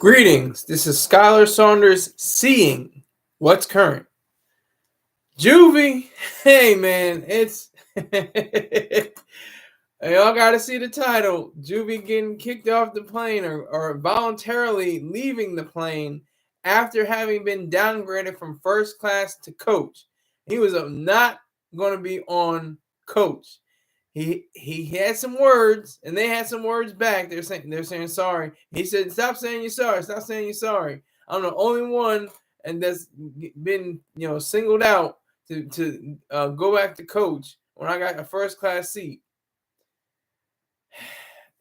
Greetings. This is Skylar Saunders seeing what's current. Juvie, hey man, it's y'all got to see the title. Juvie getting kicked off the plane or voluntarily leaving the plane after having been downgraded from first class to coach. He was not going to be on coach. He had some words, and they had some words back. They're saying sorry. He said, "Stop saying you're sorry. Stop saying you're sorry." I'm the only one, and that's been singled out to go back to coach when I got a first class seat.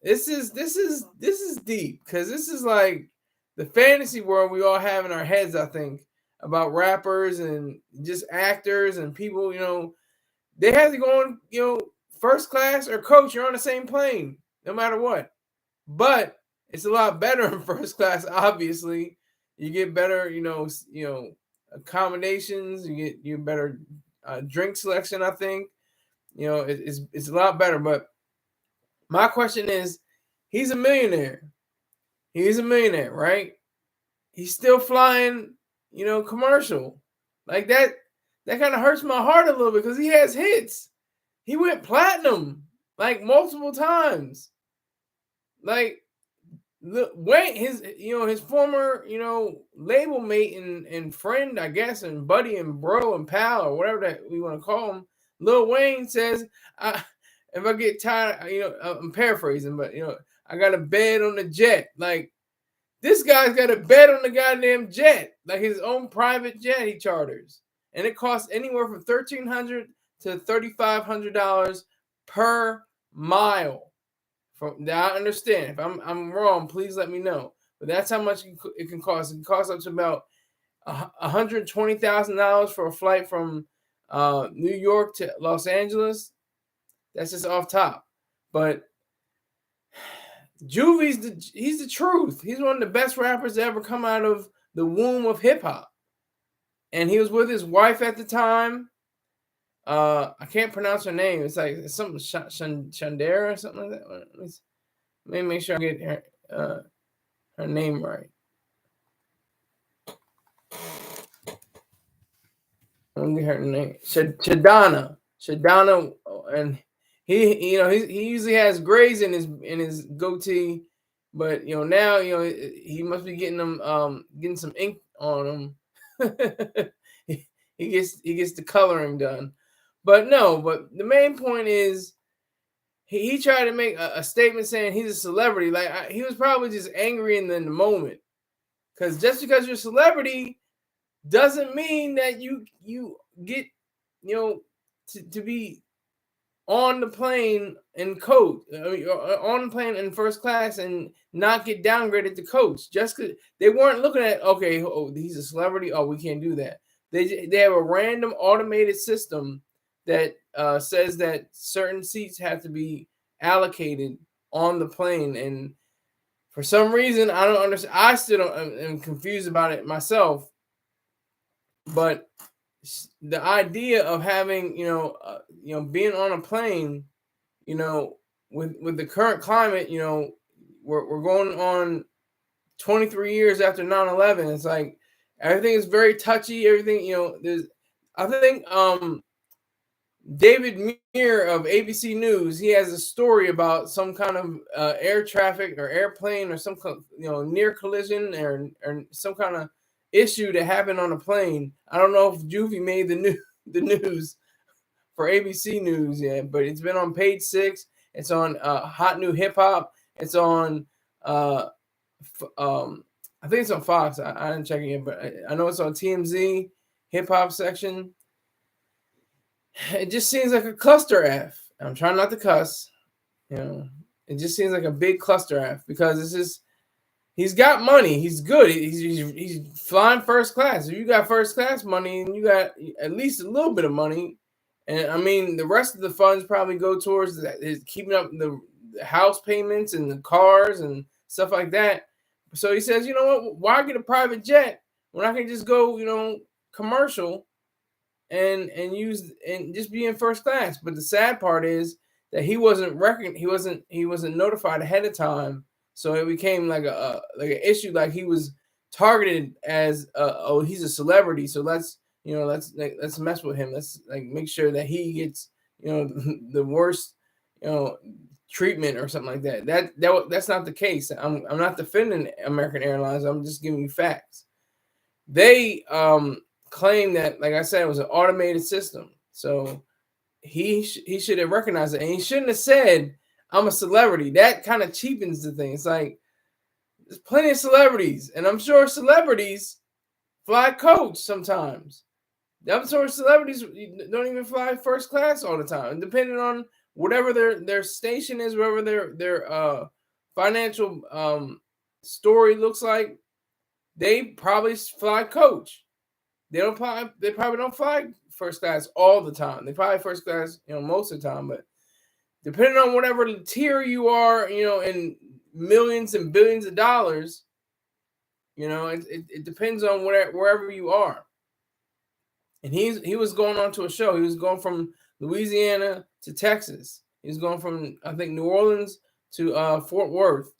This is deep because this is like the fantasy world we all have in our heads. I think about rappers and just actors and people. They have to go on. First class or coach, you're on the same plane, no matter what. But it's a lot better in first class. Obviously, you get better, accommodations. You get better drink selection. I think, it's a lot better. But my question is, he's a millionaire. He's a millionaire, right? He's still flying, commercial like that. That kind of hurts my heart a little bit because he has hits. He went platinum like multiple times. Like Wayne, his former, label mate and friend, I guess, and buddy and bro and pal or whatever that we want to call him. Lil Wayne says, if I get tired, I'm paraphrasing, but I got a bed on the jet. Like this guy's got a bed on the goddamn jet, like his own private jet he charters, and it costs anywhere from $1,300 to $3,500 per mile. Now I understand. If I'm wrong, please let me know. But that's how much it can cost. It can cost up to about $120,000 for a flight from New York to Los Angeles. That's just off top. But Juvie's he's the truth. He's one of the best rappers to ever come out of the womb of hip hop. And he was with his wife at the time. I can't pronounce her name. It's like something Shandera or something like that. Let me make sure I get her name right. Let me get her name. Shadana, and he usually has grays in his goatee, but now he must be getting them getting some ink on him. he gets the coloring done. But the main point is he tried to make a statement saying he's a celebrity. Like he was probably just angry in the moment. Because just because you're a celebrity doesn't mean that you get, to be on the plane in coach. I mean, on the plane in first class and not get downgraded to coach. Just because they weren't looking at, okay, he's a celebrity. Oh, we can't do that. They have a random automated system that says that certain seats have to be allocated on the plane, and for some reason I don't understand. I still am confused about it myself. But the idea of having being on a plane, with the current climate, we're going on 23 years after 9/11. It's like everything is very touchy. Everything, there's. I think David Muir of ABC News, he has a story about some kind of air traffic or airplane or some near collision or some kind of issue that happened on a plane. I don't know if Juvie made the news for ABC News yet, but it's been on page 6. It's on Hot New Hip Hop. It's on I think it's on Fox. I didn't check it yet, but I know it's on TMZ hip hop section. It just seems like a cluster F. I'm trying not to cuss. It just seems like a big cluster F because it's just he's got money. He's good. He's flying first class. If you got first class money and you got at least a little bit of money, and I mean the rest of the funds probably go towards keeping up the house payments and the cars and stuff like that. So he says, you know what? Why get a private jet when I can just go, commercial? And use and just be in first class. But the sad part is that he wasn't notified ahead of time So it became like like an issue, like he was targeted as oh, he's a celebrity, so let's let's mess with him. Let's like make sure that he gets the worst treatment or something like that. That's not the case. I'm not defending American Airlines. I'm just giving you facts. They claim that, like I said, it was an automated system. So he should have recognized it, and he shouldn't have said, "I'm a celebrity." That kind of cheapens the thing. It's like there's plenty of celebrities, and I'm sure celebrities fly coach sometimes. I'm sure celebrities don't even fly first class all the time, depending on whatever their station is, whatever their financial story looks like. They probably fly coach. They probably don't fly first class all the time. They probably first class, most of the time. But depending on whatever tier you are, in millions and billions of dollars, it depends on wherever you are. And he was going on to a show. He was going from Louisiana to Texas. He was going from, I think, New Orleans to Fort Worth,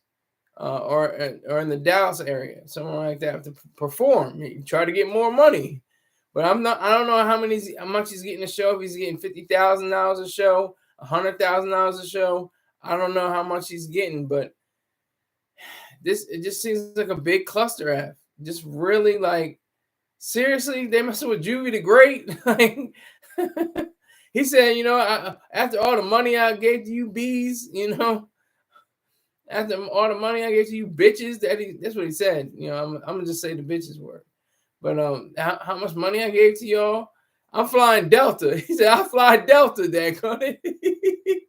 or in the Dallas area, somewhere like that, to perform. You try to get more money. But I don't know how much he's getting a show. If he's getting $50,000 a show, $100,000 a show, I don't know how much he's getting. But it just seems like a big cluster F. Just really like, seriously, they messing with Juvie the Great. Like, he said, after all the money I gave to you bees, after all the money I gave to you bitches, that's what he said. I'm gonna just say the bitches word. But how much money I gave to y'all? I'm flying Delta. He said, I fly Delta, daggone it.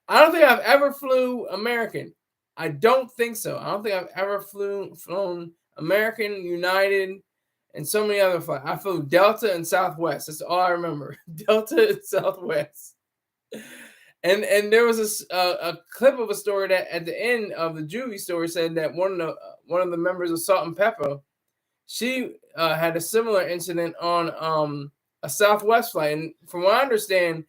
I don't think I've ever flew American. I don't think so. I don't think I've ever flown American, United, and so many other flights. I flew Delta and Southwest. That's all I remember. Delta and Southwest. And there was a clip of a story that at the end of the Juvie story said that one of the members of Salt and Pepper, she had a similar incident on a Southwest flight. And from what I understand,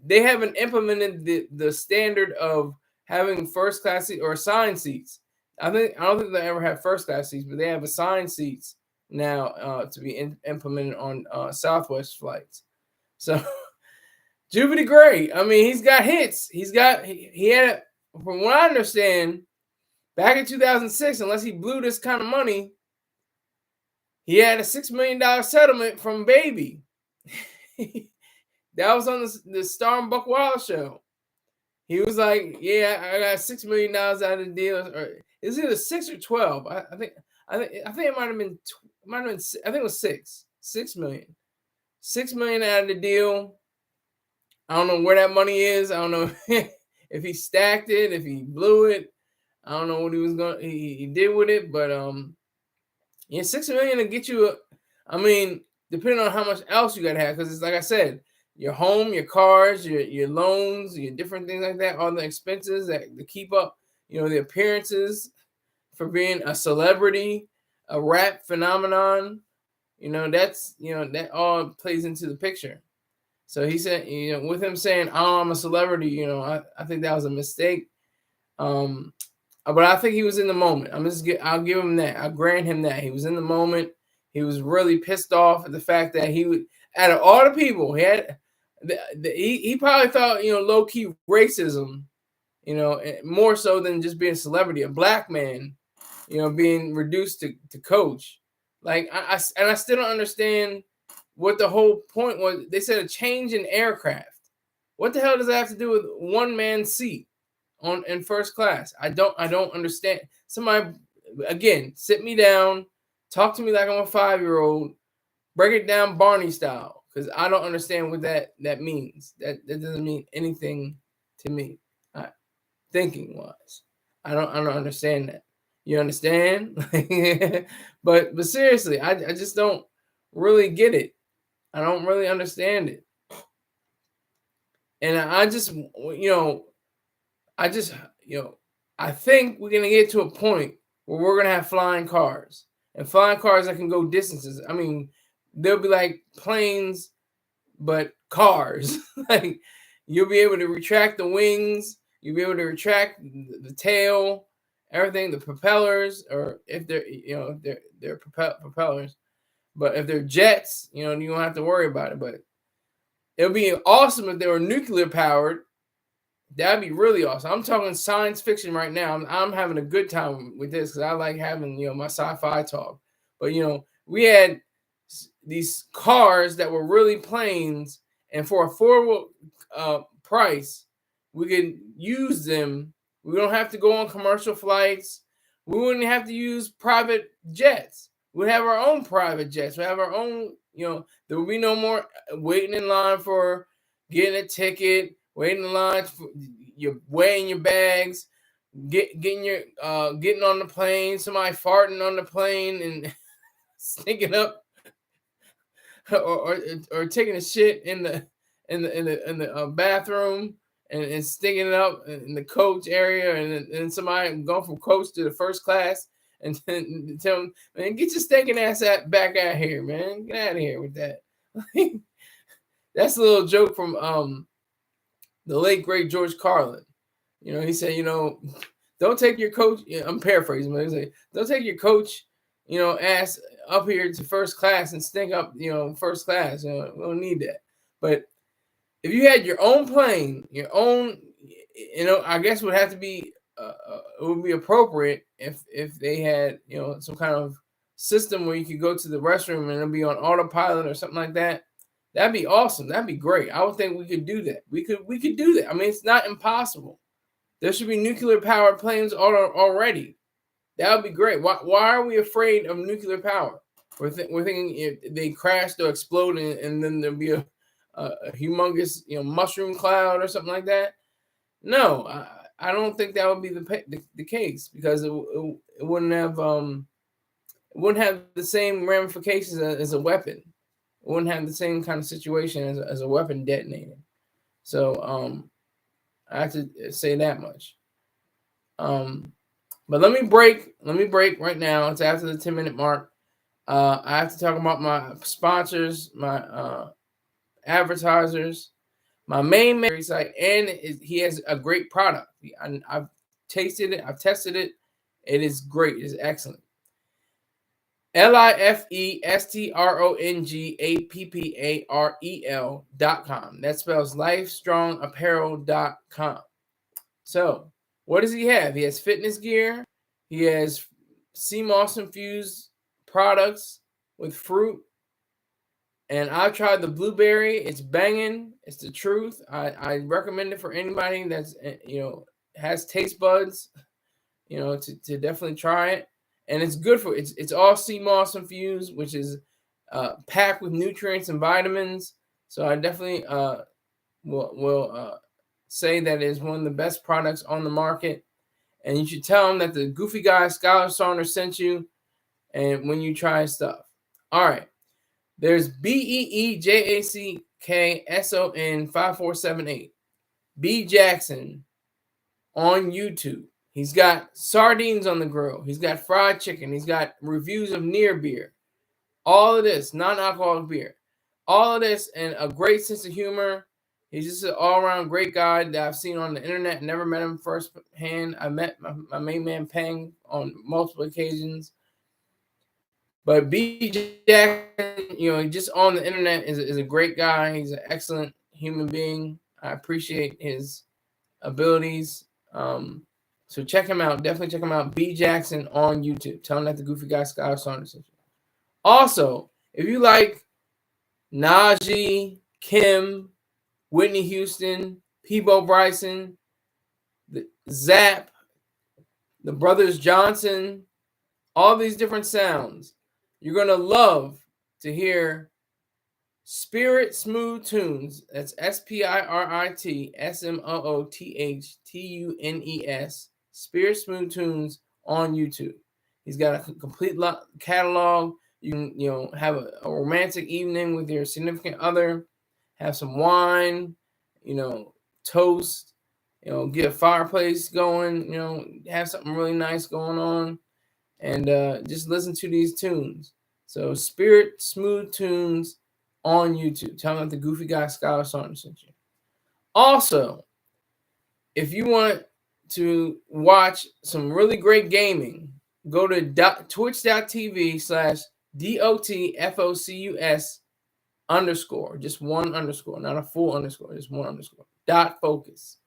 they haven't implemented the standard of having first class seats or assigned seats. I don't think they ever had first class seats, but they have assigned seats now to be implemented on Southwest flights. So Juvie the Great, I mean, he's got hits. He had, from what I understand, back in 2006, unless he blew this kind of money, he had a $6 million settlement from Baby. That was on the Star and Buck Wild show. He was like, "Yeah, I got $6 million out of the deal." Or is it a 6 or 12? I think it might have been. I think it was 6. 6 million. 6 million out of the deal. I don't know where that money is. I don't know if he stacked it, if he blew it. I don't know what he did with it, but yeah, 6 million to get you depending on how much else you gotta have, because it's like I said, your home, your cars, your loans, your different things like that, all the expenses that to keep up, the appearances for being a celebrity, a rap phenomenon, that all plays into the picture. So he said, with him saying, "Oh, I'm a celebrity," I think that was a mistake. But I think he was in the moment. I'll give him that. I'll grant him that. He was in the moment. He was really pissed off at the fact that out of all the people, he probably thought, low key racism, more so than just being a celebrity, a black man, being reduced to coach. Like, I still don't understand what the whole point was. They said a change in aircraft. What the hell does that have to do with one man's seat in first class? I don't understand. Somebody, again, sit me down, talk to me like I'm a 5-year-old, break it down Barney style, because I don't understand what that means. That doesn't mean anything to me, thinking wise. I don't understand that. You understand? But seriously, I just don't really get it. I don't really understand it. And I think we're gonna get to a point where we're gonna have flying cars, and flying cars that can go distances. I mean, they'll be like planes, but cars. Like, you'll be able to retract the wings, you'll be able to retract the tail, everything, the propellers, or if they're, they're propellers, but if they're jets, you don't have to worry about it. But it would be awesome if they were nuclear powered. That'd be really awesome. I'm talking science fiction right now. I'm having a good time with this because I like having, my sci-fi talk. But we had these cars that were really planes, and for a affordable price, we could use them. We don't have to go on commercial flights. We wouldn't have to use private jets. We'd have our own private jets. We have our own. There would be no more waiting in line for getting a ticket, waiting in line for you're weighing your bags, getting on the plane, somebody farting on the plane and stinking up, or taking a shit in the bathroom and stinking it up in the coach area, and then somebody going from coach to the first class and then tell them, man, get your stinking ass back out here, man, get out of here with that. That's a little joke from the late great George Carlin. He said, don't take your coach. I'm paraphrasing, but he said, don't take your coach, ass up here to first class and stink up, first class. We don't need that. But if you had your own plane, your own, I guess would have to be, it would be appropriate if they had, some kind of system where you could go to the restroom and it'll be on autopilot or something like that. That'd be awesome. That'd be great. I would think we could do that. We could do that. I mean, it's not impossible. There should be nuclear powered planes already. That would be great. Why are we afraid of nuclear power? We're thinking if they crash, they'll explode, and then there'll be a humongous mushroom cloud or something like that. No, I don't think that would be the case, because it wouldn't have the same ramifications as a weapon. It wouldn't have the same kind of situation as a weapon detonating. So I have to say that much. But let me break right now. It's after the 10-minute mark. I have to talk about my sponsors, my advertisers, my main site, and he has a great product. I've tasted it. I've tested it. It is great. It's excellent. LifeStrongApparel.com. That spells LifeStrongApparel.com. So, what does he have? He has fitness gear. He has sea moss infused products with fruit. And I tried the blueberry. It's banging. It's the truth. I recommend it for anybody that's has taste buds. To definitely try it. And it's good for it's all sea moss infused, which is packed with nutrients and vitamins. So I definitely will say that is one of the best products on the market. And you should tell them that the Goofy Guy Scholar Saunders sent you, and when you try stuff. All right. There's BEEJACKSON 5478. B Jackson on YouTube. He's got sardines on the grill. He's got fried chicken. He's got reviews of near beer. All of this, non-alcoholic beer. All of this, and a great sense of humor. He's just an all-around great guy that I've seen on the internet. Never met him firsthand. I met my main man Peng on multiple occasions. But B. Jackson, just on the internet is a great guy. He's an excellent human being. I appreciate his abilities. So check him out. Definitely check him out. B. Jackson on YouTube. Tell him that the Goofy Guy Scholar Saunders. Also, if you like Najee, Kim, Whitney Houston, Peebo Bryson, Zap, the Brothers Johnson, all these different sounds, you're going to love to hear Spirit Smooth Tunes. That's SpiritSmoothTunes. Spirit Smooth Tunes on YouTube. He's got a complete catalog. You can, have a romantic evening with your significant other, have some wine, toast, get a fireplace going, have something really nice going on, and just listen to these tunes. So Spirit Smooth Tunes on YouTube. Tell them that the Goofy Guy Scholar Saunders sent you. Also, if you want to watch some really great gaming, go to twitch.tv/DOTFOCUS _ just one underscore, not a full underscore, just one underscore, .focus.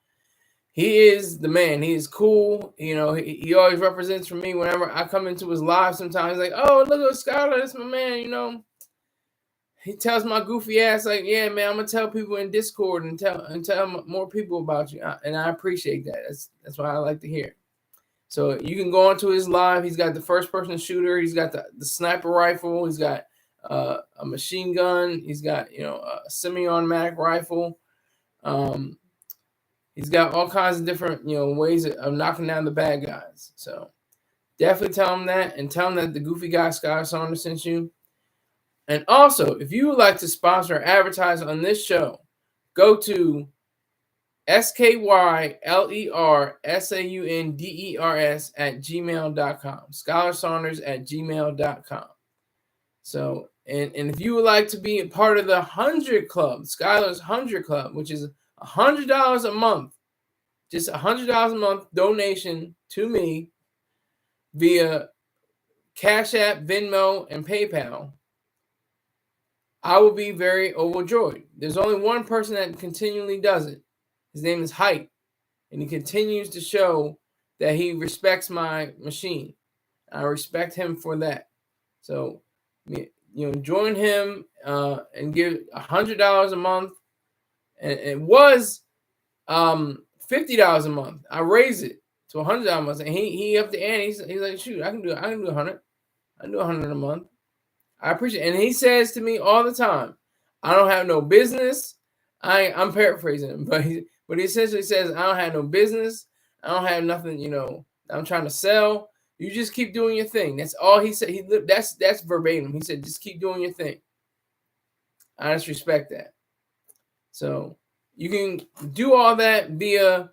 He is the man. He is cool. You know, he always represents for me whenever I come into his live. Sometimes he's like, oh, look at Skylar, that's my man, you know. He tells my goofy ass, like, yeah, man, I'm gonna tell people in Discord and tell more people about you. And I appreciate that. That's what I like to hear. So you can go onto his live. He's got the first-person shooter. He's got the sniper rifle. He's got a machine gun. He's got, you know, a semi-automatic rifle. He's got all kinds of different, you know, ways of knocking down the bad guys. So definitely tell him that, and tell him that the goofy guy Skylar Saunders sent you. And also, if you would like to sponsor or advertise on this show, go to SkylerSaunders@gmail.com. SkylarSaunders@gmail.com. So, and if you would like to be a part of the 100 Club, Skylar's 100 Club, which is $100 a month, just $100 a month donation to me via Cash App, Venmo, and PayPal, I will be very overjoyed. There's only one person that continually does it. His name is Hype, and he continues to show that he respects my machine. I respect him for that. So, you know, join him and give $100 a month. And it was $50 a month. I raised it to $100 a month, and he upped the ante. He's like, shoot, I can do 100. I can do 100 a month. I appreciate it. And he says to me all the time, I don't have no business. I'm paraphrasing him, but he essentially says, I don't have no business. I don't have nothing, you know, I'm trying to sell. You just keep doing your thing. That's all he said. That's verbatim. He said, just keep doing your thing. I just respect that. So you can do all that via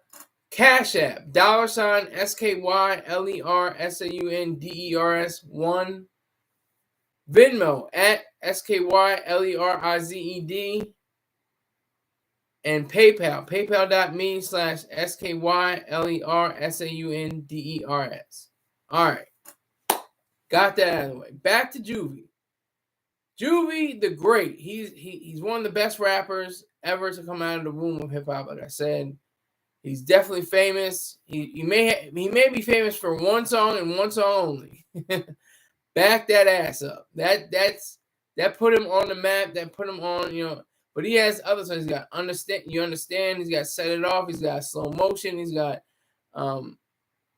Cash App, $SkylerSaunders1, Venmo at SkylerizED, and PayPal, paypal.me/SkylerSaunders. All right. Got that out of the way. Back to Juvie. Juvie the Great. He's one of the best rappers ever to come out of the womb of hip hop, like I said. He's definitely famous. He may be famous for one song and one song only. Back that ass up. That put him on the map. That put him on, you know. But he has other songs. He's got Understand. You Understand. He's got Set It Off. He's got Slow Motion. He's got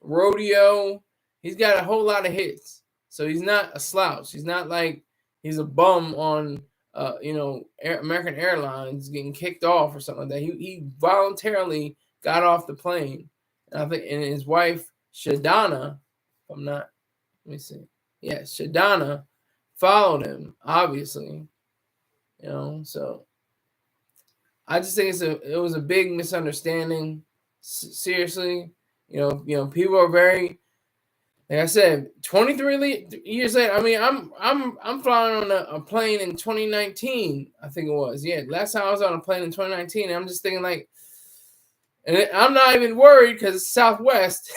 Rodeo. He's got a whole lot of hits. So he's not a slouch. He's not like he's a bum on you know, American Airlines getting kicked off or something like that. He voluntarily got off the plane. And I think, and his wife Shadana, if I'm not, let me see. Yeah, Shadana followed him, obviously. You know, so I just think it was a big misunderstanding. Seriously, you know, people are very, like I said, 23 years later. I mean, I'm flying on a plane in 2019. I think it was. Yeah, last time I was on a plane in 2019. And I'm just thinking like, and I'm not even worried because it's Southwest.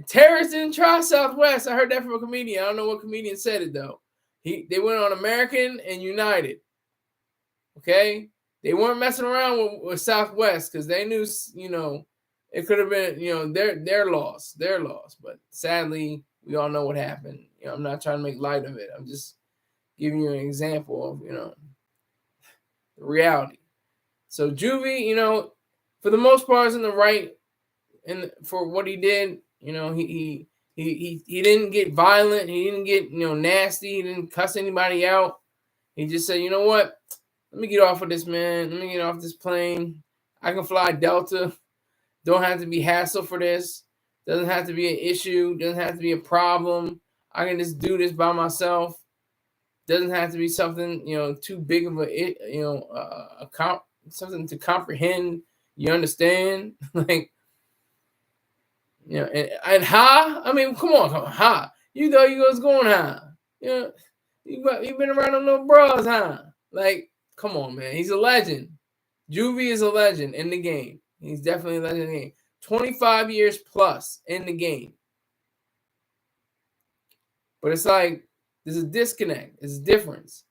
Terrorists didn't try Southwest. I heard that from a comedian. I don't know what comedian said it though. They went on American and United. Okay, they weren't messing around with Southwest because they knew, you know, it could have been, you know, their loss. But sadly, we all know what happened. You know, I'm not trying to make light of it. I'm just giving you an example of, you know, the reality. So Juvie, you know, for the most part, is in the right, and for what he did. You know, he didn't get violent. He didn't get, you know, nasty. He didn't cuss anybody out. He just said, you know what? Let me get off of this, man. Let me get off this plane. I can fly Delta. Don't have to be hassled for this. Doesn't have to be an issue. Doesn't have to be a problem. I can just do this by myself. Doesn't have to be something, you know, too big of a, you know, something to comprehend. You understand? Like, you know, and high. I mean, come on, high. You thought you was going high. You know, you been around them little bras, huh? Like, come on, man. He's a legend. Juvie is a legend in the game. He's definitely a legend in the game. 25 years plus in the game. But it's like there's a disconnect. There's a difference.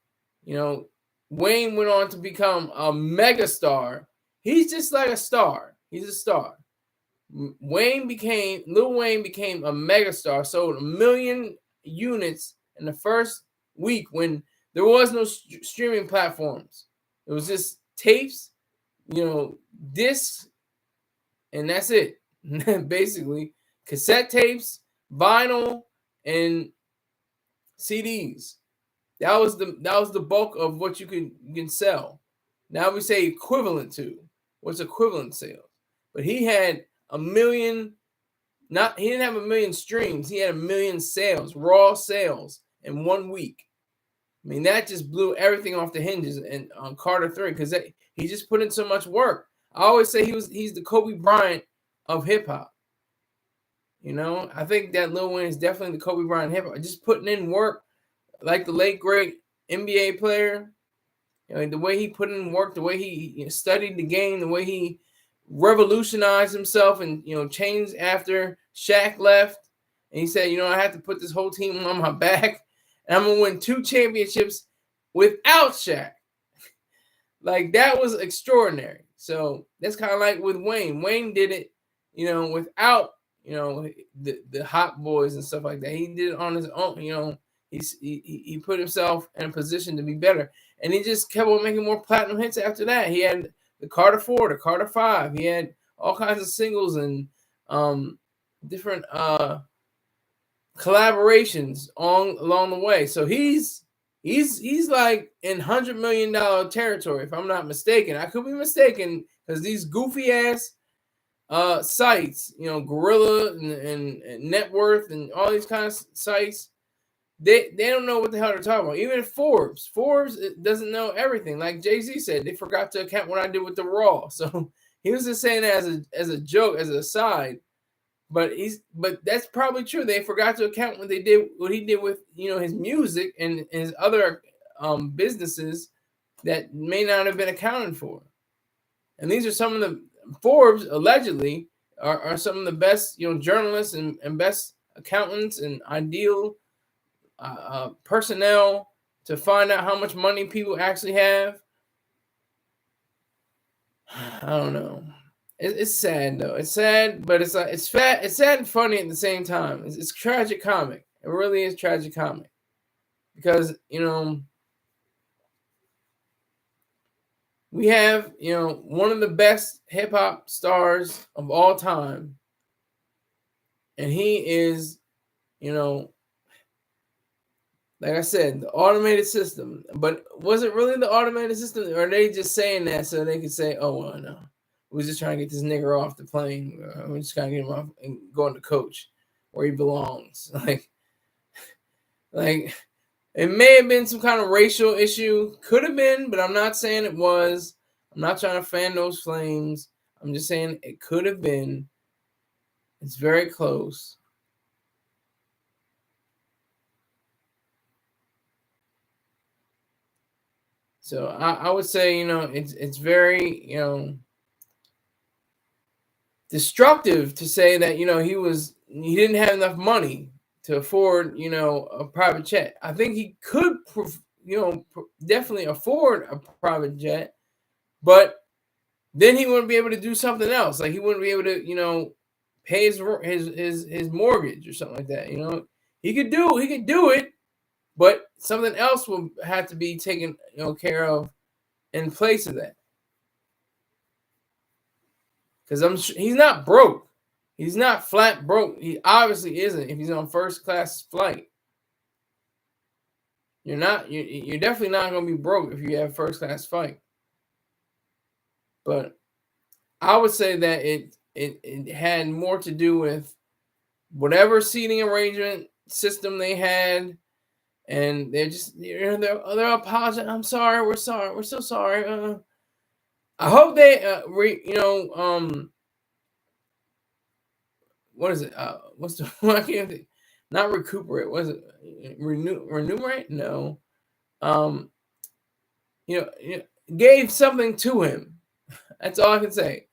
You know, Wayne went on to become a megastar. He's just like a star. He's a star. Lil Wayne became a megastar, sold 1 million units in the first week when there was no streaming platforms. It was just tapes, discs, and that's it. Basically, cassette tapes, vinyl, and CDs. That was the bulk of what you can sell. Now we say equivalent to. What's equivalent sales? But he had 1 million. He didn't have 1 million streams. He had 1 million sales, raw sales in 1 week. I mean, that just blew everything off the hinges and on Carter 3 because he just put in so much work. I always say he's the Kobe Bryant of hip hop. I think that Lil Wayne is definitely the Kobe Bryant hip hop. Just putting in work, like the late great NBA player. The way he put in work, the way he studied the game, the way he revolutionized himself and changed after Shaq left. And he said, I have to put this whole team on my back. And I'm going to win 2 championships without Shaq. Like, that was extraordinary. So that's kind of like with Wayne. Wayne did it, without, the hot boys and stuff like that. He did it on his own, he put himself in a position to be better. And he just kept on making more platinum hits after that. He had the Carter 4, the Carter 5. He had all kinds of singles and different collaborations along the way. So he's like in $100 million territory, if I'm not mistaken. I could be mistaken because these goofy ass sites, Gorilla and Net Worth and all these kind of sites, they don't know what the hell they're talking about. Even Forbes doesn't know everything. Like Jay-Z said, they forgot to account what I did with the Raw. So he was just saying that as a joke, as an aside. But that's probably true. They forgot to account what he did with his music and his other businesses that may not have been accounted for. And these are some of the Forbes allegedly are some of the best journalists and best accountants and ideal personnel to find out how much money people actually have. I don't know. It's sad though. It's sad, but it's sad and funny at the same time. It's tragic comic. It really is tragic comic because we have one of the best hip hop stars of all time, and he is like I said, the automated system. But was it really the automated system, or are they just saying that so they could say, "Oh well, no, we're just trying to get this nigger off the plane. We're just trying to get him off and go on the coach where he belongs." Like it may have been some kind of racial issue. Could have been, but I'm not saying it was. I'm not trying to fan those flames. I'm just saying it could have been. It's very close. So I would say, it's very, destructive to say that, he didn't have enough money to afford, a private jet. I think he could, definitely afford a private jet, but then he wouldn't be able to do something else. Like he wouldn't be able to, pay his mortgage or something like that. He could do it, but something else will have to be taken, care of in place of that. Because he's not broke. He's not flat broke. He obviously isn't if he's on first class flight. You're definitely not going to be broke if you have first class flight. But I would say that it had more to do with whatever seating arrangement system they had. And they're just they're apologizing. I'm sorry. We're sorry. We're so sorry. I hope they what is it? What's the I can't think. Not recuperate. Was it remunerate? No. Gave something to him. That's all I can say.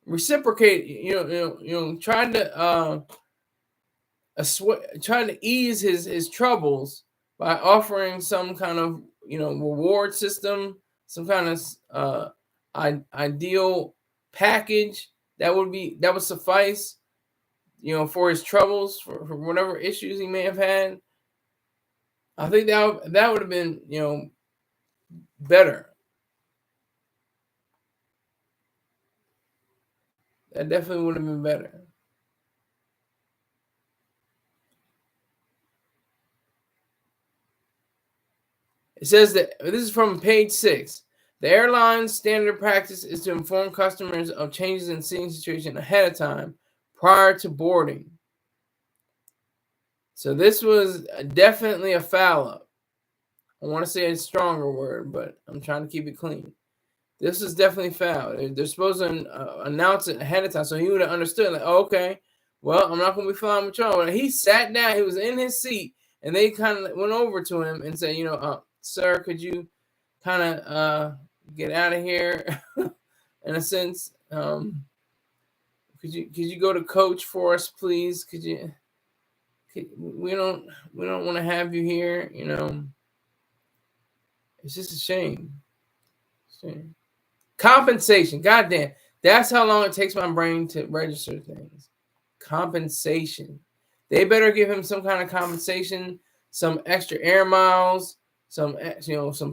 reciprocate, trying to trying to ease his troubles by offering some kind of reward system, some kind of ideal package that would suffice for his troubles, for whatever issues he may have had. I think that would have been better. That definitely would have been better. It says that this is from page 6. The airline's standard practice is to inform customers of changes in seating situation ahead of time prior to boarding. So this was definitely a foul up. I want to say a stronger word, but I'm trying to keep it clean. This is definitely foul. They're supposed to announce it ahead of time, so he would have understood. Like, oh, okay, well, I'm not going to be flying with y'all. But he sat down. He was in his seat, and they kind of went over to him and said, sir, could you kind of get out of here? In a sense, could you go to coach for us, please? We don't want to have you here. It's just a shame. Compensation. Goddamn. That's how long it takes my brain to register things. Compensation. They better give him some kind of compensation, some extra air miles, some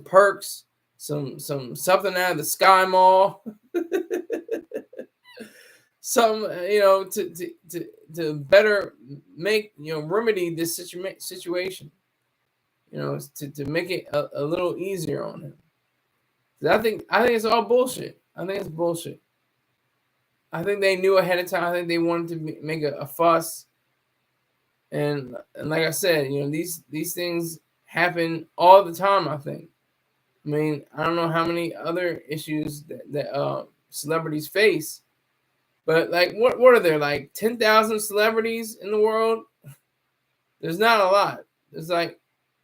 perks, something out of the Sky Mall. Some to better make remedy this situation. To make it a little easier on him. I think it's all bullshit. I think it's bullshit. I think they knew ahead of time. I think they wanted to make a fuss. And like I said, these things happen all the time. I think. I mean, I don't know how many other issues that celebrities face, but like, what are there, like 10,000 celebrities in the world? There's not a lot. There's like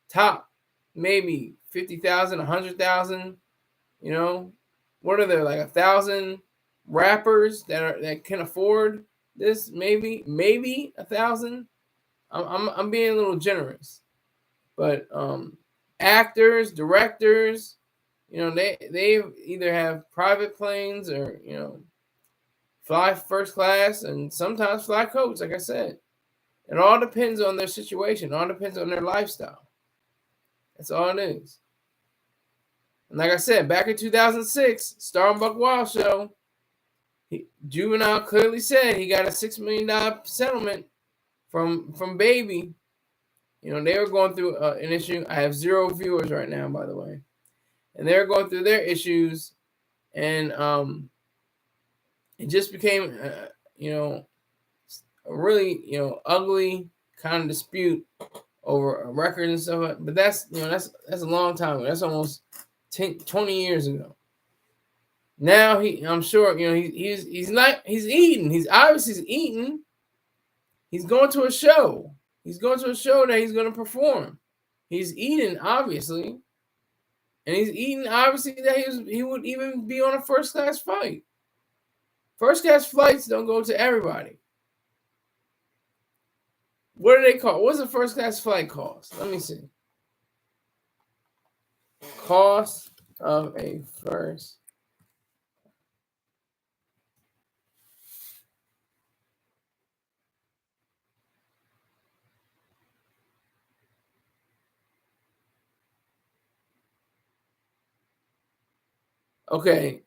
top maybe 50,000, 100,000. What are there, like 1,000 rappers that can afford this? Maybe 1,000. I'm being a little generous, but actors, directors, they either have private planes or fly first class, and sometimes fly coach. Like I said, it all depends on their situation. It all depends on their lifestyle. That's all it is. And like I said, back in 2006, Star and Buck Wild show, Juvenile clearly said he got a $6 million settlement from Baby. They were going through an issue. I have 0 viewers right now, by the way. And they were going through their issues. And it just became, a really, ugly kind of dispute over a record and stuff. But that's a long time ago. That's almost 20 years ago. Now I'm sure, he's eating. He's obviously eating. He's going to a show. He's going to a show that he's going to perform. He's eating, obviously. And he's eating, obviously, that he would even be on a first class flight. First class flights don't go to everybody. What do they call? What's a first class flight cost? Let me see. Cost of a first. Okay.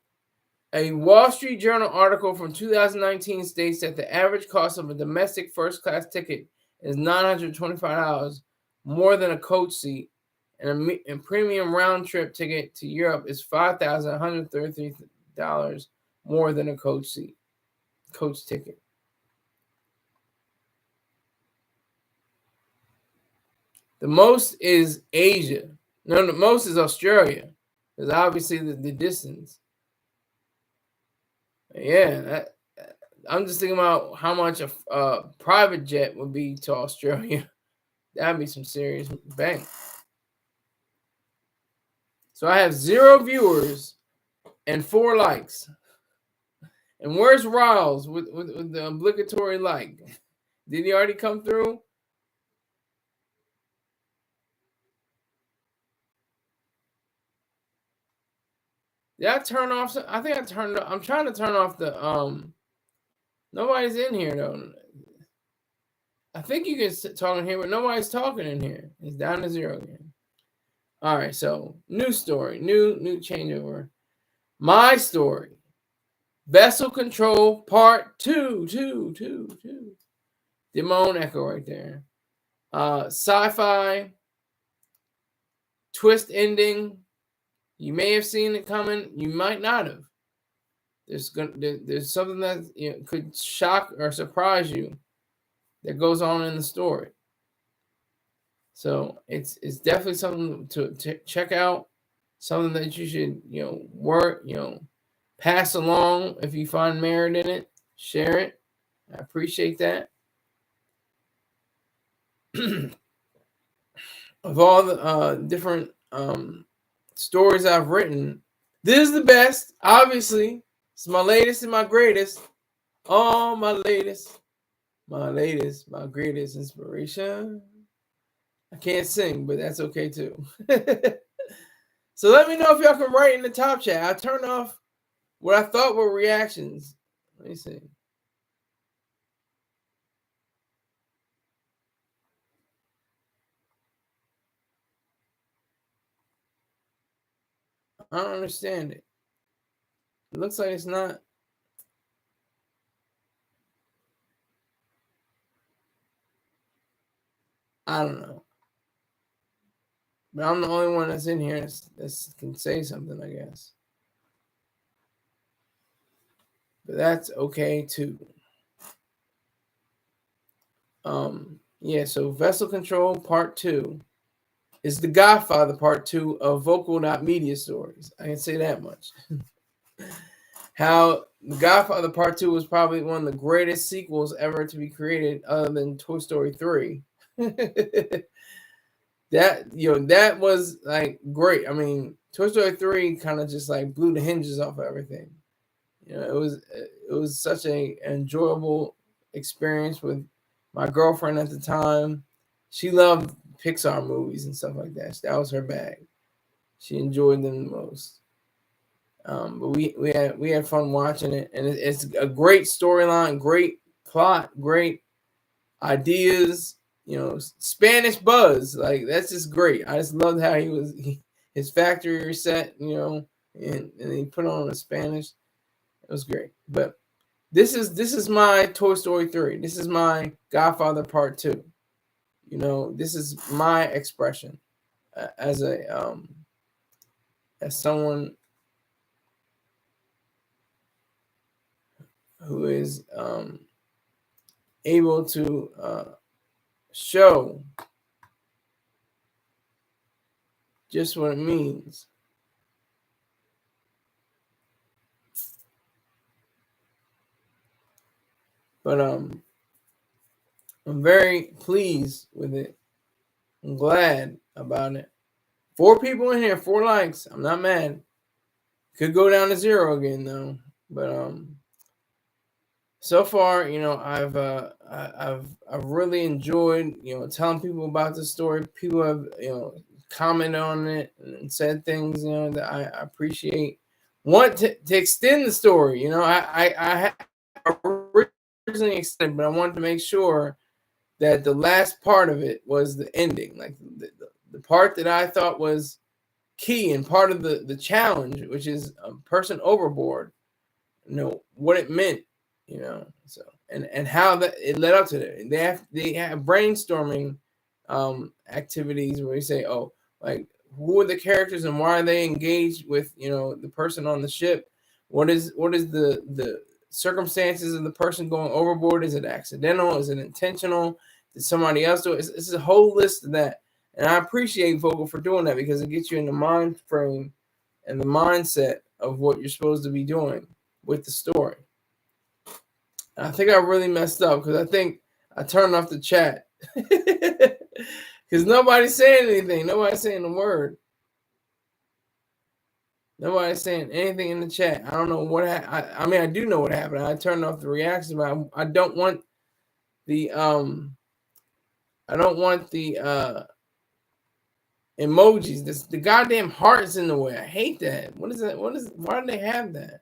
A Wall Street Journal article from 2019 states that the average cost of a domestic first class ticket is $925, more than a coach seat, and a premium round trip ticket to Europe is $5,133, more than a coach ticket. The most is Asia. No, the most is Australia, because obviously the distance. Yeah, I'm just thinking about how much a private jet would be to Australia. That'd be some serious bang. So I have 0 viewers and 4 likes. And where's Riles with the obligatory like? Did he already come through? Did I turn off? I think I turned. I'm trying to turn off the. Nobody's in here though. I think you can talk in here, but nobody's talking in here. It's down to 0 again. All right, so new story, new changeover. My story, Vessel Control Part 2. Did my own echo right there. Sci-fi twist ending. You may have seen it coming. You might not have. There's something that could shock or surprise you that goes on in the story. So it's definitely something to check out. Something that you should work pass along if you find merit in it. Share it. I appreciate that. Of all the different stories I've written, this is the best. Obviously, it's my latest and my greatest. Oh, my latest, my greatest inspiration. I can't sing, but that's okay too. So let me know if y'all can write in the top chat. I turned off what I thought were reactions. Let me see. I don't understand it. It looks like it's not. I don't know. But I'm the only one that's in here that can say something, I guess. But that's okay too. Yeah, so Vessel Control Part 2 is The Godfather Part 2 of vocal not media stories. I can say that much. How The Godfather Part 2 was probably one of the greatest sequels ever to be created other than Toy Story 3. That was like great. I mean, Toy Story 3 kind of just like blew the hinges off of everything. It was such an enjoyable experience with my girlfriend at the time. She loved Pixar movies and stuff like that. That was her bag. She enjoyed them the most. But we had fun watching it, and it's a great storyline, great plot, great ideas. Spanish buzz, like that's just great. I just loved how his factory set, and he put on the Spanish. It was great. But this is my Toy Story 3. This is my Godfather Part 2. This is my expression as someone who is able to show just what it means. But I'm very pleased with it. I'm glad about it. 4 people in here, 4 likes. I'm not mad. Could go down to 0 again though. But so far, I've really enjoyed telling people about the story. People have commented on it and said things that I appreciate. Want to extend the story. I originally extended, but I wanted to make sure that the last part of it was the ending, like the part that I thought was key and part of the challenge, which is a person overboard. What it meant, so and how that it led up to that. They have brainstorming activities where we say, oh, like who are the characters and why are they engaged with the person on the ship? What is the circumstances of the person going overboard? Is it accidental? Is it intentional? Did somebody else do it? It's a whole list of that. And I appreciate Vogel for doing that because it gets you in the mind frame and the mindset of what you're supposed to be doing with the story. And I think I really messed up because I think I turned off the chat because nobody's saying anything. Nobody's saying a word. Nobody's saying anything in the chat. I don't know what I mean, I do know what happened. I turned off the reactions, but I don't want the emojis. The goddamn heart is in the way. I hate that. What is that? Why do they have that?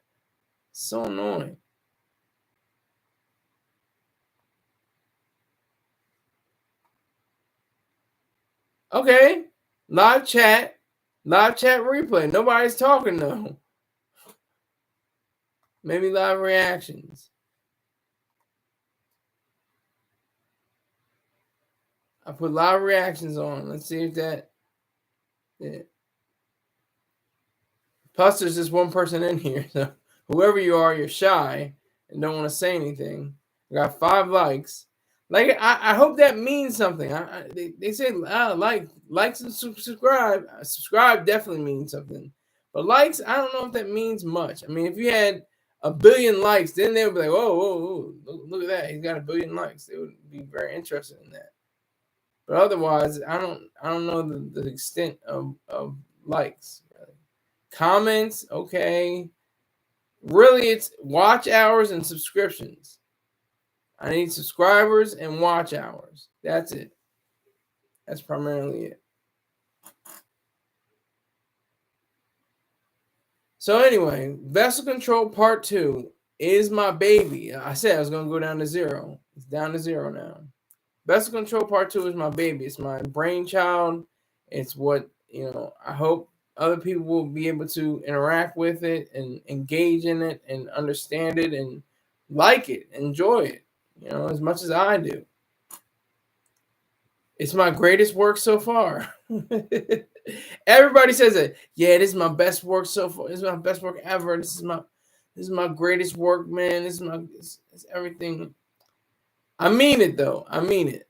So annoying. Okay. Live chat replay. Nobody's talking though. Maybe live reactions. I put live reactions on. Let's see if that. Yeah. Plus, there's just one person in here. So whoever you are, you're shy and don't want to say anything. I got 5 likes. Like I hope that means something. They say likes and subscribe. Subscribe definitely means something, but likes I don't know if that means much. I mean, if you had 1 billion likes, then they would be like, whoa, look at that, he's got 1 billion likes. They would be very interested in that. But otherwise, I don't know the extent of likes. Comments, okay. Really, it's watch hours and subscriptions. I need subscribers and watch hours. That's it. That's primarily it. So anyway, Vessel Control Part 2 is my baby. I said I was going to go down to 0. It's down to 0 now. Vessel Control Part 2 is my baby. It's my brainchild. It's what, I hope other people will be able to interact with it and engage in it and understand it and like it, enjoy it, as much as I do. It's my greatest work so far. Everybody says it. Yeah, this is my best work so far. This is my best work ever. This is my greatest work, man. This is it's everything. I mean it though. I mean it.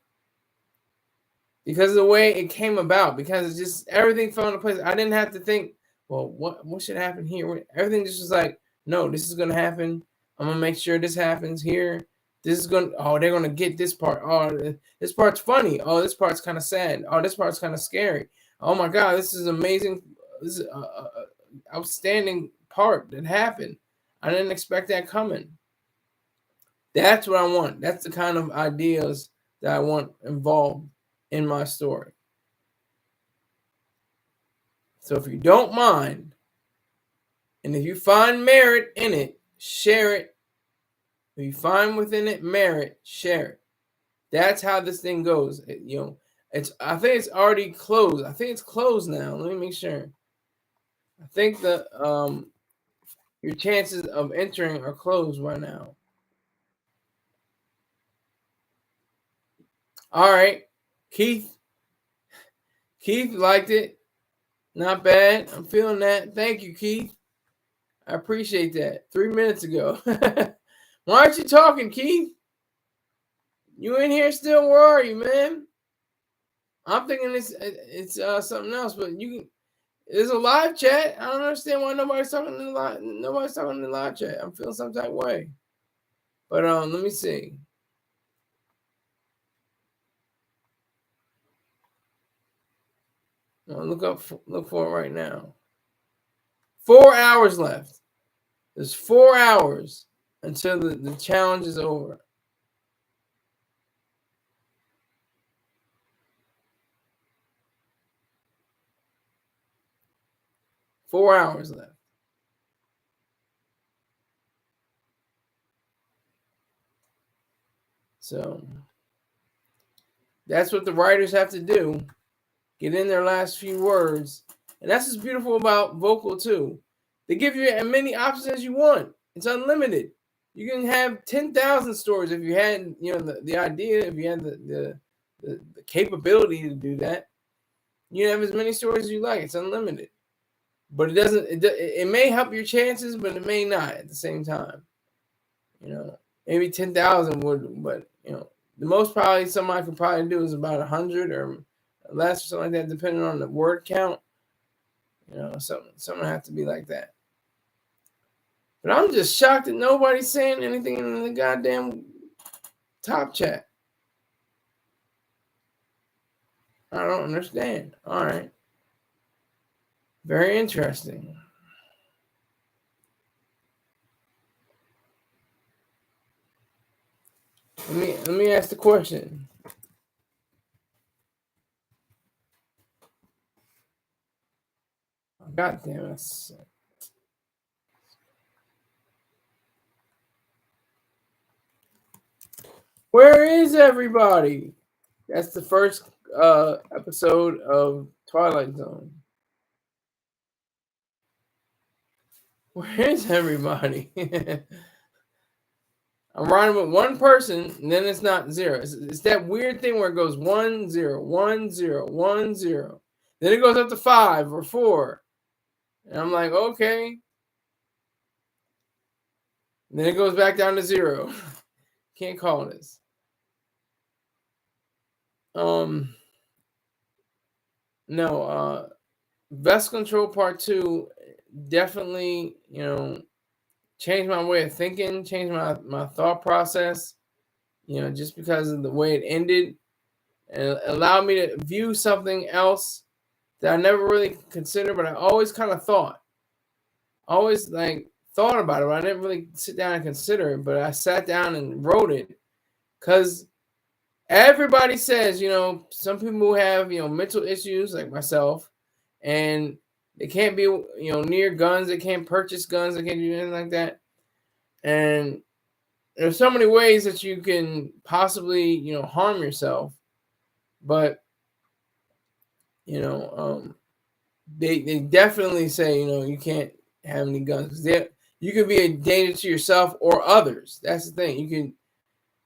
Because of the way it came about, because it's just everything fell into place. I didn't have to think, well, what should happen here? Everything just was like, no, this is gonna happen. I'm gonna make sure this happens here. This is they're gonna get this part. Oh, this part's funny. Oh, this part's kind of sad. Oh, this part's kind of scary. Oh my God, this is amazing. This is a outstanding part that happened. I didn't expect that coming. That's what I want. That's the kind of ideas that I want involved in my story. So if you don't mind, and if you find merit in it, share it. If you find within it merit, share it. That's how this thing goes. I think it's already closed. I think it's closed now. Let me make sure. I think your chances of entering are closed right now. All right. Keith liked it. Not bad. I'm feeling that. Thank you, Keith. I appreciate that. 3 minutes ago. Why aren't you talking, Keith? You in here still? Where are you, man? I'm thinking it's something else, but there's a live chat. I don't understand why nobody's talking in the live chat. I'm feeling some type of way. But let me see. Look for it right now. 4 hours left. There's 4 hours until the challenge is over. Four hours left. So that's what the writers have to do. Get in their last few words. And that's what's beautiful about vocal too. They give you as many options as you want. It's unlimited. You can have 10,000 stories if you had, the idea, if you had the capability to do that. You can have as many stories as you like. It's unlimited. But it may help your chances, but it may not at the same time. Maybe 10,000 would, but the most probably somebody could probably do is about 100 or less or something like that, depending on the word count. Something have to be like that. But I'm just shocked that nobody's saying anything in the goddamn top chat. I don't understand. All right. Very interesting. Let me ask the question. God damn it. Where is everybody? That's the first episode of Twilight Zone. Where is everybody? I'm riding with one person, and then it's not zero. It's that weird thing where it goes 1 0 1 0 1 0. Then it goes up to 5 or 4. And I'm like, okay. And then it goes back down to 0. Can't call this. No, Vest Control Part 2 definitely, changed my way of thinking, changed my thought process, just because of the way it ended, and it allowed me to view something else that I never really considered, but I always kind of thought. Always thought about it, but I didn't really sit down and consider it, but I sat down and wrote it because everybody says, some people who have, mental issues like myself, and they can't be, near guns, they can't purchase guns, they can't do anything like that. And there's so many ways that you can possibly, harm yourself. But, they definitely say, you can't have any guns. You can be a danger to yourself or others. That's the thing. You can,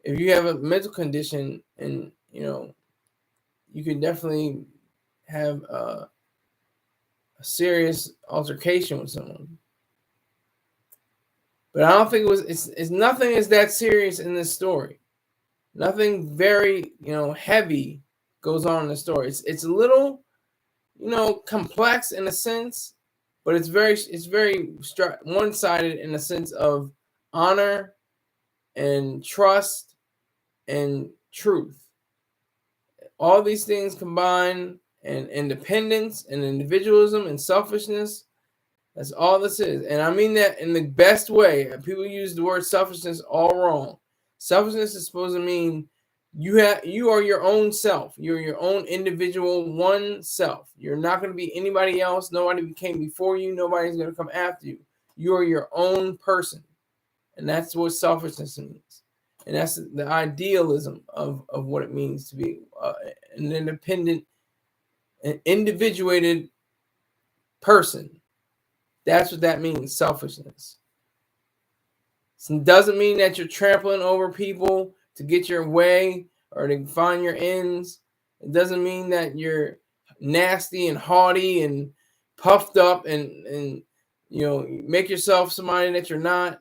if you have a mental condition, and, you can definitely have a serious altercation with someone. But I don't think it's nothing is that serious in this story. Nothing very, heavy goes on in the story. It's a little, complex in a sense, but it's very one-sided in the sense of honor and trust and truth. All these things combine, and independence and individualism and selfishness. That's all this is. And I mean that in the best way. People use the word selfishness all wrong. Selfishness is supposed to mean you are your own self. You're your own individual one self. You're not going to be anybody else. Nobody came before you. Nobody's going to come after you. You are your own person. And that's what selfishness means. And that's the idealism of what it means to be an independent, an individuated person. That's what that means, selfishness. It doesn't mean that you're trampling over people to get your way or to find your ends. It doesn't mean that you're nasty and haughty and puffed up and make yourself somebody that you're not,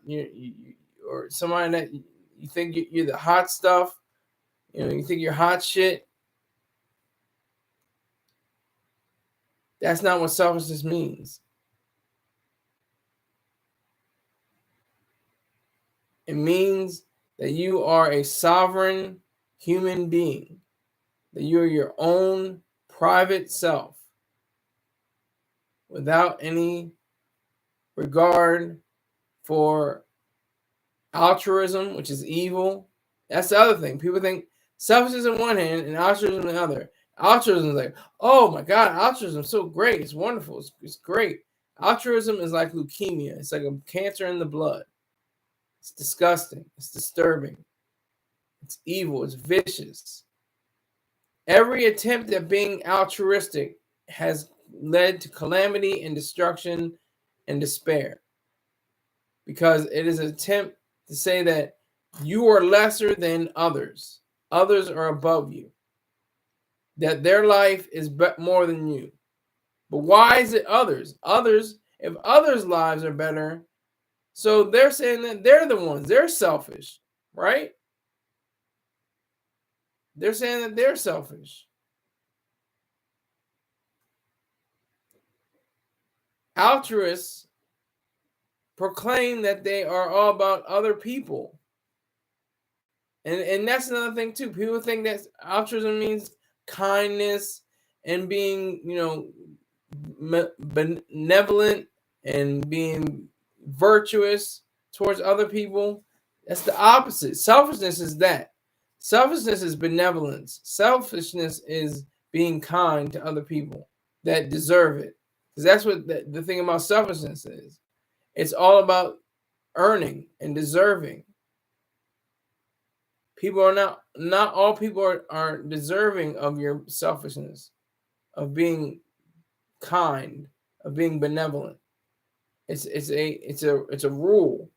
or somebody that you think you're the hot stuff. You think you're hot shit. That's not what selfishness means. It means that you are a sovereign human being, that you are your own private self without any regard for altruism, which is evil. That's the other thing. People think selfishness on one hand and altruism on the other. Altruism is like, oh my God, altruism is so great. It's wonderful. It's great. Altruism is like leukemia. It's like a cancer in the blood. It's disgusting. It's disturbing. It's evil. It's vicious. Every attempt at being altruistic has led to calamity and destruction and despair, because it is an attempt to say that you are lesser than others. Others are above you. That their life is more than you. But why is it others? If others' lives are better, so they're saying that they're the ones. They're selfish, right? They're saying that they're selfish. Altruists proclaim that they are all about other people. And that's another thing too. People think that altruism means kindness and being, benevolent and being virtuous towards other people. That's the opposite. Selfishness is that. Selfishness is benevolence. Selfishness is being kind to other people that deserve it. Because that's what the thing about selfishness is. It's all about earning and deserving. People are not all people are deserving of your selfishness, of being kind, of being benevolent. It's a rule.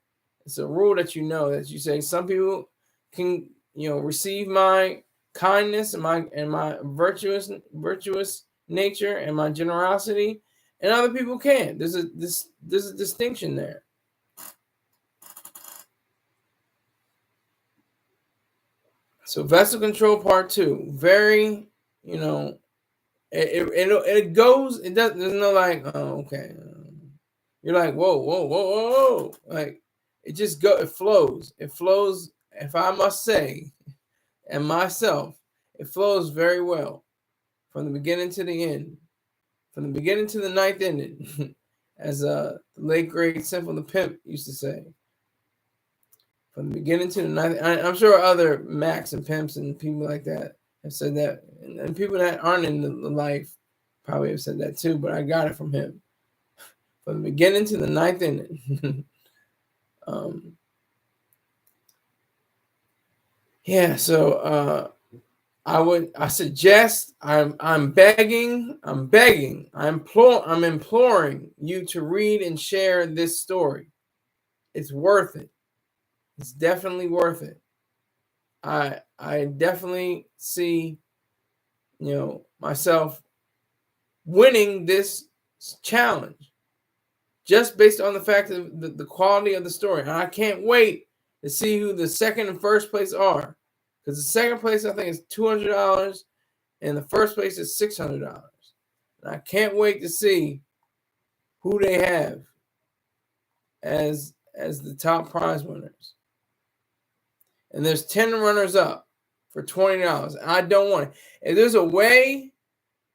It's a rule that that you say some people can receive my kindness and my virtuous nature and my generosity, and other people can't. There's a distinction there. So vessel control part 2, very it goes. It does. There's no like, oh, okay. You're like, whoa, whoa, whoa, whoa, whoa. Like, it just it flows. It flows, if I must say, and myself, it flows very well from the beginning to the end, from the beginning to the ninth inning, as the late great Simple the Pimp used to say. From the beginning to the ninth, I'm sure other Macs and Pimps and people like that have said that, and people that aren't in the life probably have said that too. But I got it from him. From the beginning to the ninth inning. Yeah, so I suggest, I'm begging, I'm imploring you to read and share this story. It's worth it. It's definitely worth it. I definitely see, myself winning this challenge just based on the fact of the quality of the story. And I can't wait to see who the second and first place are. Because the second place, I think, is $200, and the first place is $600. And I can't wait to see who they have as the top prize winners. And there's 10 runners up for $20. And I don't want it. If there's a way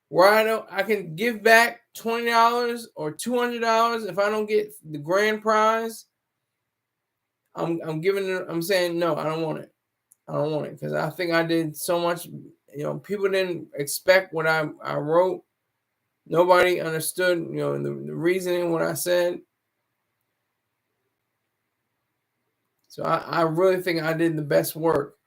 where I can give back $20 or $200 if I don't get the grand prize, I'm giving it. I'm saying no, I don't want it. I don't want it because I think I did so much. People didn't expect what I wrote. Nobody understood, the reasoning, what I said. So I really think I did the best work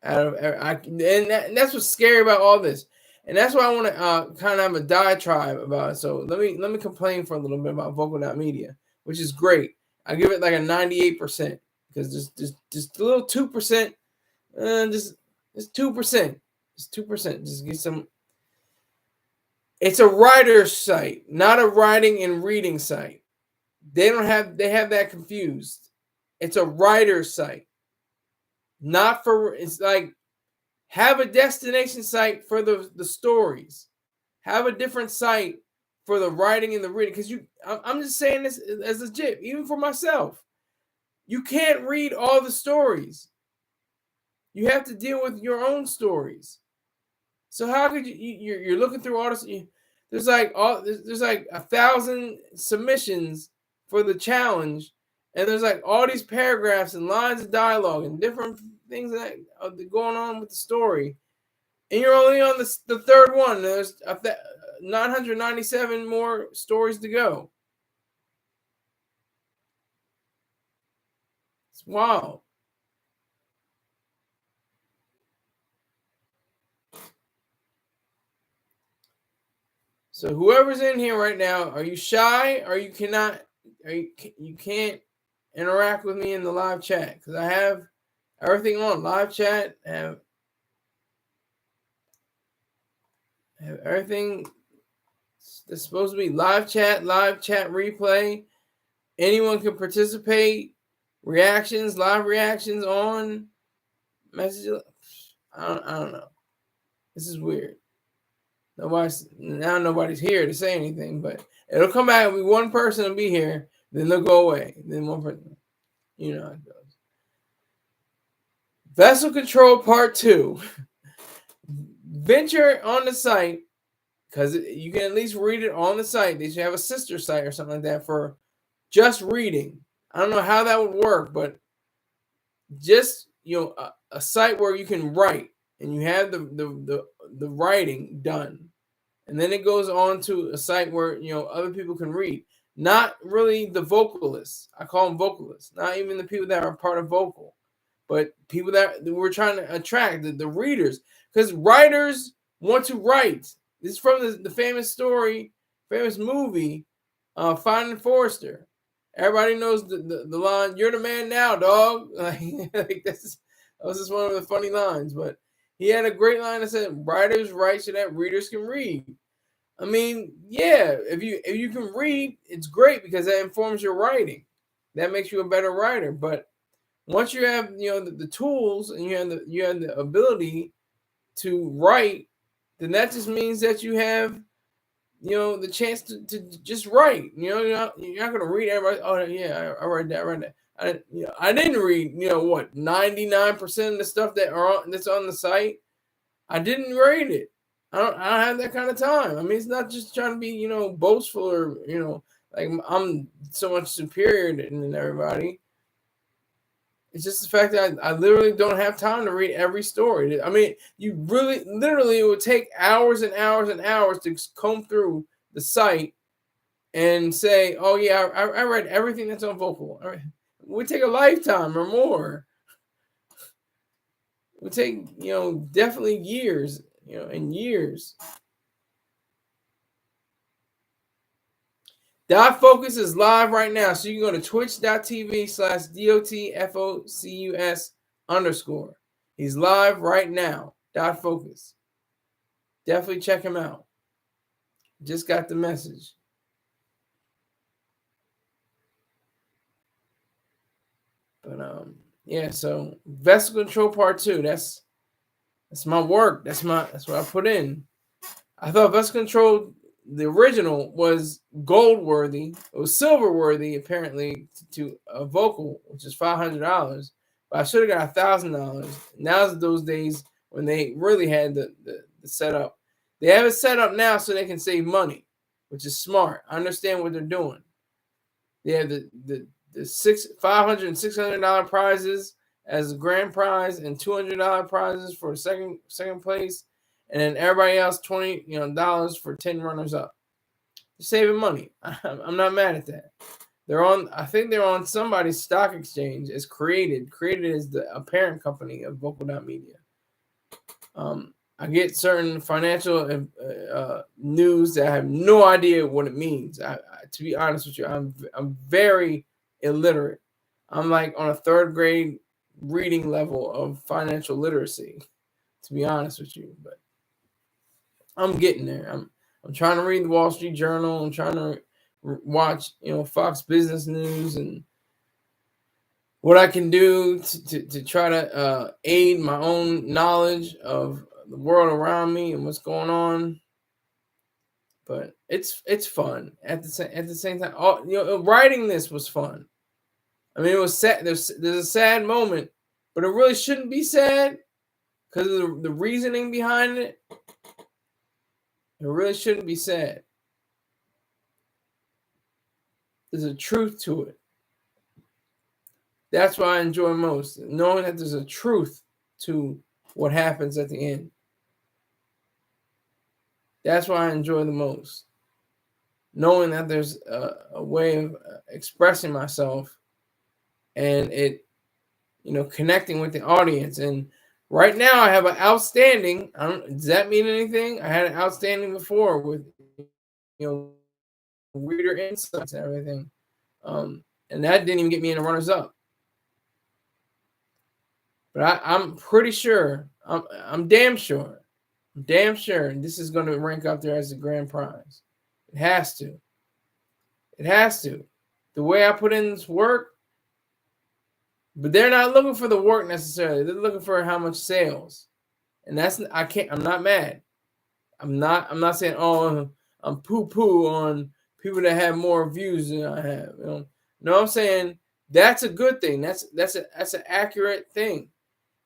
out of. And that's what's scary about all this. And that's why I want to kind of have a diatribe about it. So let me complain for a little bit about Vocal.media, which is great. I give it like a 98% because just a little 2%, just 2%, just 2%. Just get some. It's a writer's site, not a writing and reading site. They have that confused. It's a writer's site, not for. It's like, have a destination site for the stories. Have a different site for the writing and the reading. Because I'm just saying this as legit, even for myself. You can't read all the stories. You have to deal with your own stories. So how could you're looking through all this? There's like 1,000 submissions for the challenge, and there's like all these paragraphs and lines of dialogue and different things that are going on with the story, and you're only on the third one. There's 997 more stories to go. It's wild. So whoever's in here right now, are you shy or you can't interact with me in the live chat? Because I have everything on live chat. Have everything that's supposed to be live chat replay. Anyone can participate. Live reactions on messages. I don't know. This is weird. Nobody's here to say anything, but it'll come back. Be one person will be here, then they'll go away. Then one person, how it goes. Vessel control part 2. Venture on the site, because you can at least read it on the site. They should have a sister site or something like that for just reading. I don't know how that would work, but just a site where you can write and you have the writing done, and then it goes on to a site where other people can read. Not really the vocalists. I call them vocalists. Not even the people that are part of vocal, but people that we're trying to attract, the readers, because writers want to write. This is from the famous movie, Finding Forrester. Everybody knows the line, "You're the man now, dog." Like that was just one of the funny lines. But he had a great line that said, "Writers write so that readers can read." I mean, yeah, if you can read, it's great because that informs your writing. That makes you a better writer. But once you have the tools and you have the ability to write, then that just means that you have the chance to just write. You're not gonna read everybody. Oh yeah, I read that. I read that. I didn't read 99% of the stuff that's on the site. I didn't read it. I don't have that kind of time. I mean, it's not just trying to be boastful or like I'm so much superior than everybody. It's just the fact that I literally don't have time to read every story. I mean, you really, literally, it would take hours and hours and hours to comb through the site and say, "Oh yeah, I read everything that's on Vocal." It would take a lifetime or more. It would take definitely years, and years. Dot Focus is live right now, so you can go to twitch.tv/DOTFOCUS_. He's live right now. Dot Focus. Definitely check him out. Just got the message. But yeah, so Vessel Control Part 2. That's my work. That's what I put in. I thought Vessel Control, the original, was gold worthy. It was silver worthy, apparently, to a Vocal, which is $500. But I should have got $1,000. Now's those days when they really had the setup. They have it set up now so they can save money, which is smart. I understand what they're doing. They have the $500 and $600 prizes as a grand prize, and $200 prizes for second place, and then everybody else $20 for 10 runners up. They're saving money. I'm not mad at that. I think they're on somebody's stock exchange as Created. Created is a parent company of Vocal.media. I get certain financial news that I have no idea what it means. To be honest with you, I'm very illiterate. I'm like on a 3rd grade reading level of financial literacy, to be honest with you. But I'm getting there. I'm trying to read the Wall Street Journal. I'm trying to watch Fox Business News and what I can do to try to aid my own knowledge of the world around me and what's going on. But it's fun at the same time. Writing this was fun. I mean, it was sad. There's a sad moment, but it really shouldn't be sad because of the reasoning behind it. It really shouldn't be sad. There's a truth to it. That's what I enjoy most, knowing that there's a truth to what happens at the end. That's what I enjoy the most. Knowing that there's a way of expressing myself and it, connecting with the audience. And right now I have an outstanding, does that mean anything? I had an outstanding before with, reader insights and everything. And that didn't even get me in the runners up. But I'm pretty sure, I'm damn sure this is going to rank up there as the grand prize. It has to. It has to. The way I put in this work, but they're not looking for the work necessarily. They're looking for how much sales. And I'm not mad. I'm not saying, oh, I'm poo-poo on people that have more views than I have. No, I'm saying that's a good thing. That's an accurate thing.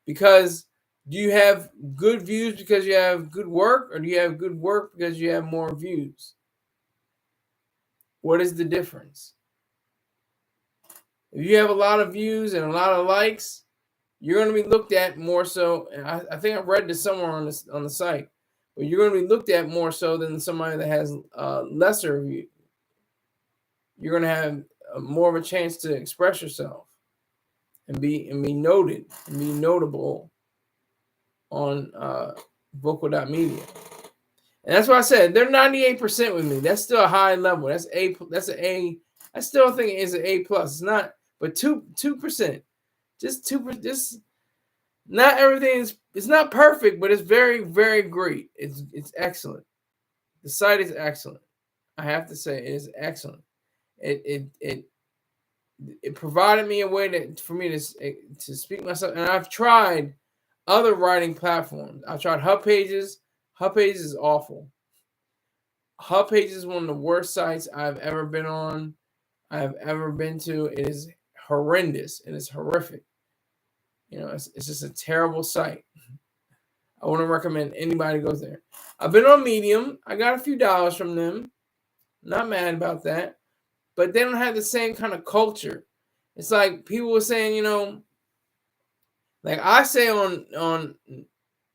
Because do you have good views because you have good work, or do you have good work because you have more views? What is the difference? If you have a lot of views and a lot of likes, you're going to be looked at more so. And I think I read this somewhere on the site, but you're going to be looked at more so than somebody that has lesser review. You're going to have more of a chance to express yourself and be noted and be notable on vocal.media. And that's why I said they're 98% with me. That's still a high level. That's A. That's an A. I still think it is an A plus. It's not, but 2%, just 2%. Just not everything is. It's not perfect, but it's very, very great. It's excellent. The site is excellent. I have to say, it is excellent. It provided me a way for me to speak myself. And I've tried other writing platforms. I've tried Hub Pages. Hub Pages is awful. Hub Pages is one of the worst sites I've ever been on. I've ever been to. It is horrendous. It is horrific. It's just a terrible site. I wouldn't recommend anybody goes there. I've been on Medium. I got a few dollars from them. Not mad about that. But they don't have the same kind of culture. It's like people were saying, like I say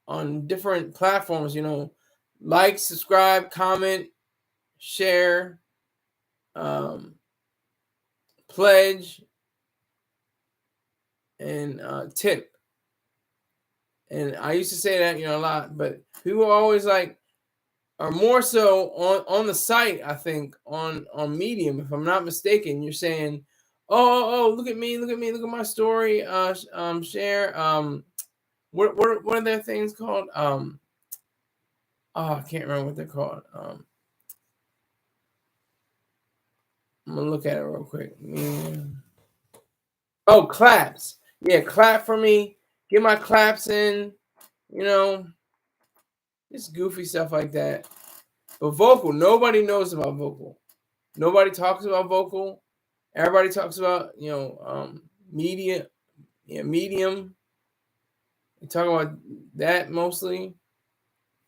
on different platforms, like, subscribe, comment, share, pledge, and tip. And I used to say that, a lot, but people are always like, are more so on the site. I think on Medium, if I'm not mistaken, you're saying, oh, look at me, look at my story, share, what are their things called? I can't remember what they're called. I'm gonna look at it real quick. Yeah. Oh, claps. Yeah, clap for me. Get my claps in. Just goofy stuff like that. But vocal, nobody knows about vocal. Nobody talks about vocal. Everybody talks about media, medium. We talk about that mostly,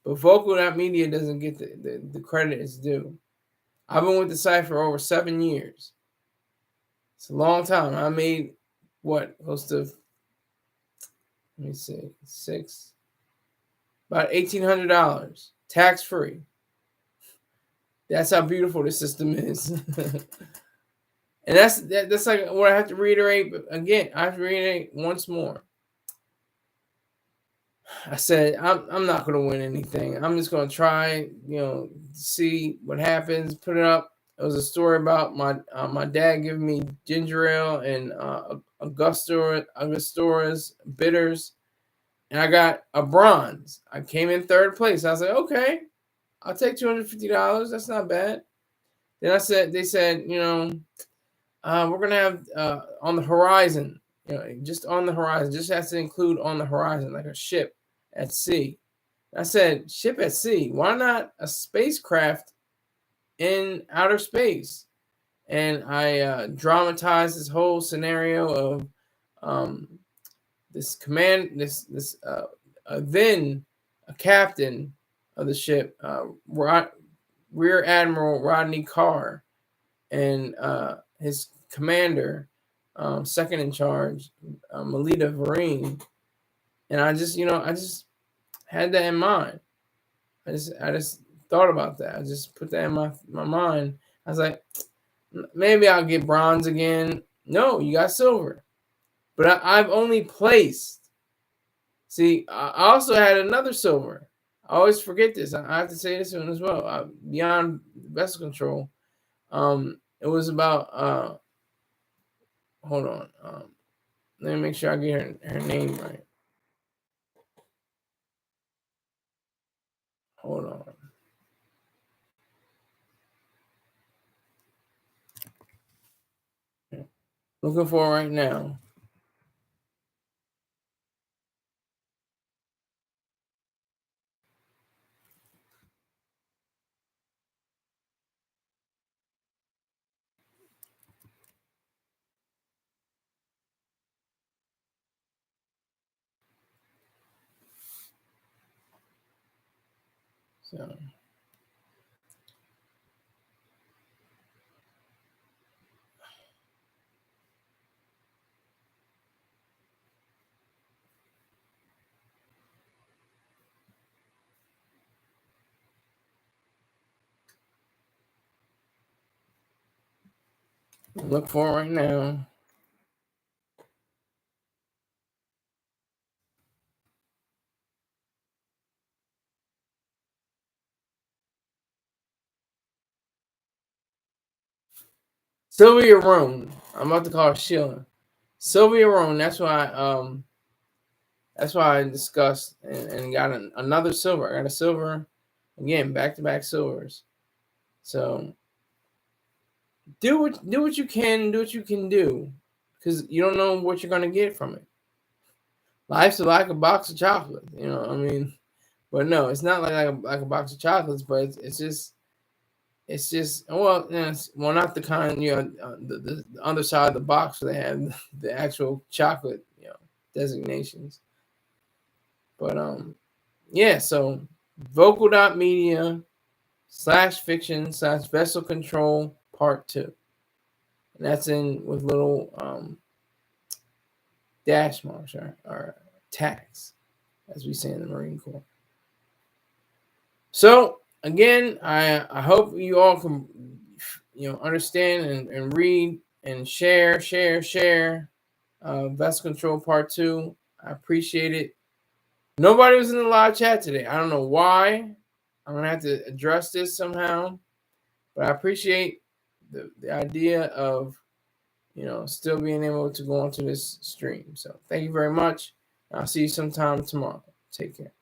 but vocal.media doesn't get the credit it's due. I've been with the site for over 7 years. It's a long time. I made close to, let me see, about $1,800 tax free. That's how beautiful the system is. And that's like what I have to reiterate. But again, I have to reiterate once more. I said I'm not going to win anything. I'm just going to try, see what happens. Put it up. It was a story about my dad giving me ginger ale and Angostora's bitters, and I got a bronze. I came in third place. I was like, okay, I'll take $250. That's not bad. Then they said, we're gonna have on the horizon, just on the horizon. Just has to include on the horizon, like a ship at sea. I said, ship at sea. Why not a spacecraft in outer space? And I dramatized this whole scenario of this then a captain of the ship, Rear Admiral Rodney Carr, and his commander, second in charge, Melita Vereen. And I just had that in mind. I just thought about that. I just put that in my mind. I was like, maybe I'll get bronze again. No, you got silver. But I've only placed. See, I also had another silver. I always forget this. I have to say this one as well. Beyond vessel control. It was about hold on. Let me make sure I get her name right. Hold on. Looking for it right now. So Look for it right now. Sylvia Roan. I'm about to call her Sheila. Sylvia Roan. That's why I discussed and got another silver. I got a silver again, back to back silvers. So do what you can, do what you can do, because you don't know what you're gonna get from it. Life's like a box of chocolate, I mean, but no, it's not like a box of chocolates, but it's just well, well, not the kind, the underside of the box where they have the actual chocolate, designations. But yeah, so vocal.media/fiction/vessel control part 2. And that's in with little dash marks or tags, as we say in the Marine Corps. So again, I hope you all can understand and read and share vessel control part 2. I appreciate it. Nobody was in the live chat today. I don't know why. I'm gonna have to address this somehow, but I appreciate the idea of still being able to go onto this stream. So thank you very much. I'll see you sometime tomorrow. Take care.